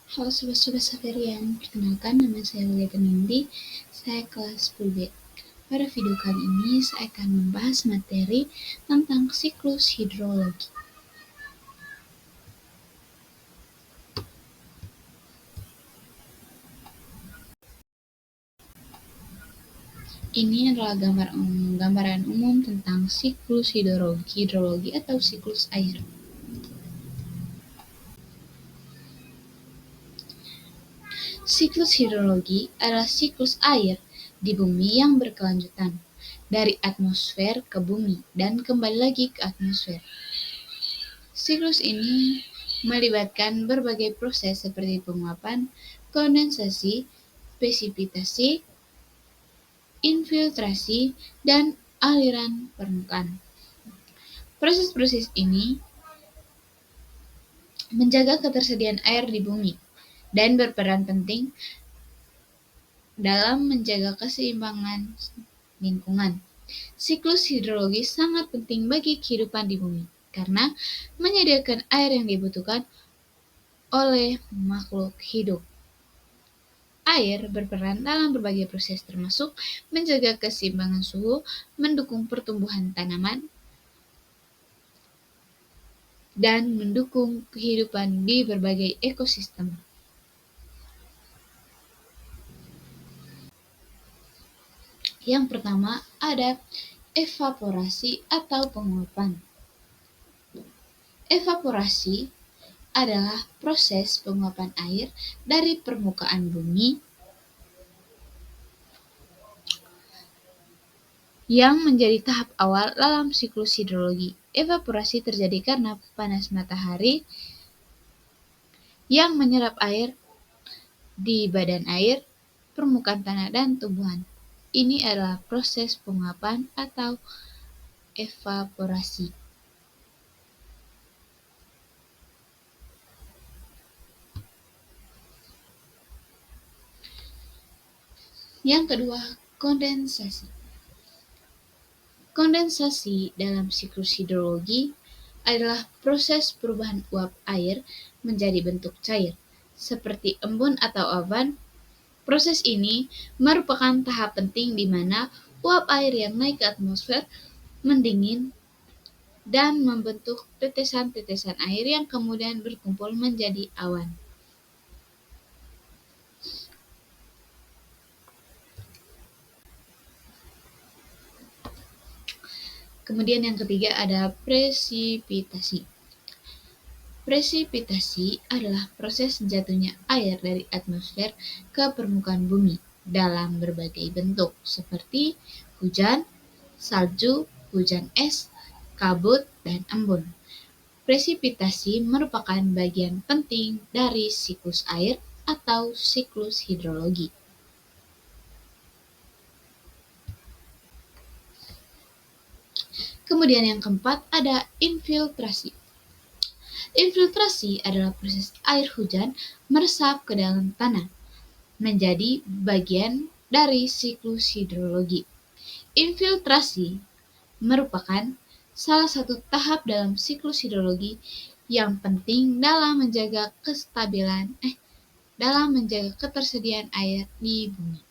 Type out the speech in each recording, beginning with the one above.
Halo Sobat-Sobat Saverian, perkenalkan nama saya Yulia Nindi, saya kelas 10B. Pada video kali ini saya akan membahas materi tentang siklus hidrologi. Ini adalah gambaran umum tentang siklus hidrologi atau siklus air. Siklus hidrologi adalah siklus air di bumi yang berkelanjutan, dari atmosfer ke bumi dan kembali lagi ke atmosfer. Siklus ini melibatkan berbagai proses seperti penguapan, kondensasi, presipitasi, infiltrasi, dan aliran permukaan. Proses-proses ini menjaga ketersediaan air di bumi dan berperan penting dalam menjaga keseimbangan lingkungan. Siklus hidrologi sangat penting bagi kehidupan di bumi karena menyediakan air yang dibutuhkan oleh makhluk hidup. Air berperan dalam berbagai proses termasuk menjaga keseimbangan suhu, mendukung pertumbuhan tanaman, dan mendukung kehidupan di berbagai ekosistem. Yang pertama ada evaporasi atau penguapan. Evaporasi adalah proses penguapan air dari permukaan bumi yang menjadi tahap awal dalam siklus hidrologi. Evaporasi terjadi karena panas matahari yang menyerap air di badan air, permukaan tanah, dan tumbuhan. Ini adalah proses penguapan atau evaporasi. Yang kedua, kondensasi. Kondensasi dalam siklus hidrologi adalah proses perubahan uap air menjadi bentuk cair, seperti embun atau awan. Proses ini merupakan tahap penting di mana uap air yang naik ke atmosfer mendingin dan membentuk tetesan-tetesan air yang kemudian berkumpul menjadi awan. Kemudian yang ketiga ada presipitasi. Presipitasi adalah proses jatuhnya air dari atmosfer ke permukaan bumi dalam berbagai bentuk seperti hujan, salju, hujan es, kabut, dan embun. Presipitasi merupakan bagian penting dari siklus air atau siklus hidrologi. Kemudian yang keempat ada infiltrasi. Infiltrasi adalah proses air hujan meresap ke dalam tanah, menjadi bagian dari siklus hidrologi. Infiltrasi merupakan salah satu tahap dalam siklus hidrologi yang penting dalam menjaga ketersediaan air di bumi.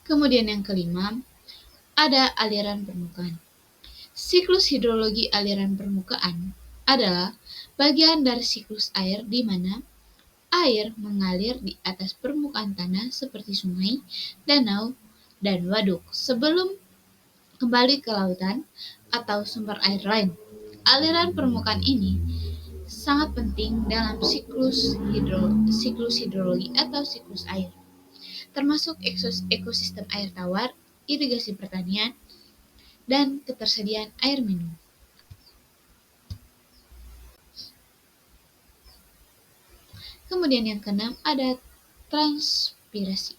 Kemudian yang kelima, ada aliran permukaan. Siklus hidrologi aliran permukaan adalah bagian dari siklus air di mana air mengalir di atas permukaan tanah seperti sungai, danau, dan waduk sebelum kembali ke lautan atau sumber air lain. Aliran permukaan ini sangat penting dalam siklus hidrologi atau siklus air, termasuk ekosistem air tawar, irigasi pertanian, dan ketersediaan air minum. Kemudian yang keenam ada transpirasi.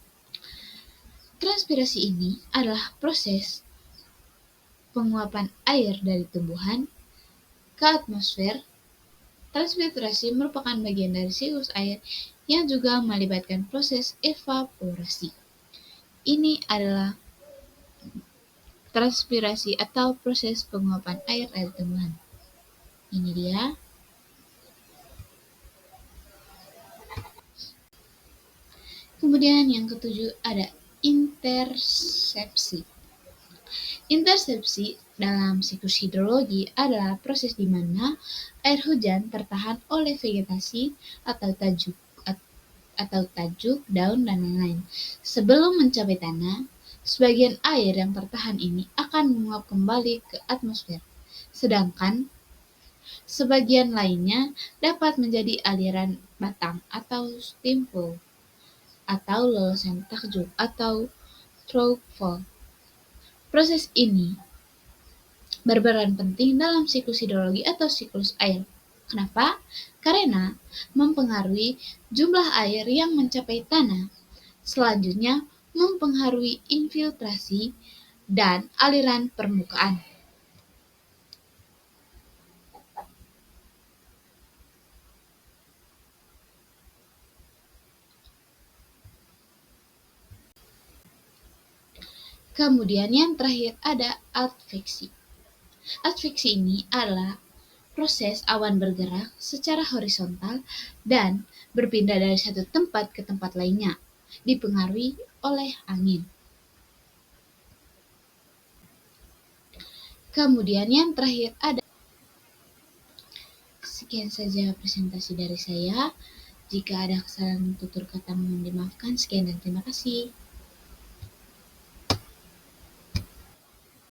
Transpirasi ini adalah proses penguapan air dari tumbuhan ke atmosfer. Transpirasi merupakan bagian dari siklus air yang juga melibatkan proses evaporasi. Ini adalah transpirasi atau proses penguapan air dari tumbuhan. Ini dia. Kemudian yang ketujuh ada intersepsi. Intersepsi dalam siklus hidrologi adalah proses di mana air hujan tertahan oleh vegetasi atau tajuk, daun, dan lain-lain. Sebelum mencapai tanah, sebagian air yang tertahan ini akan menguap kembali ke atmosfer, sedangkan sebagian lainnya dapat menjadi aliran batang atau stream flow, atau lolosan tajuk atau through fall. Proses ini berperan penting dalam siklus hidrologi atau siklus air. Kenapa? Karena mempengaruhi jumlah air yang mencapai tanah. Selanjutnya, mempengaruhi infiltrasi dan aliran permukaan. Kemudian yang terakhir ada adveksi. Adveksi ini adalah proses awan bergerak secara horizontal dan berpindah dari satu tempat ke tempat lainnya, dipengaruhi oleh angin. Kemudian yang terakhir ada. Sekian saja presentasi dari saya. Jika ada kesalahan tutur kata mohon dimaafkan. Sekian dan terima kasih.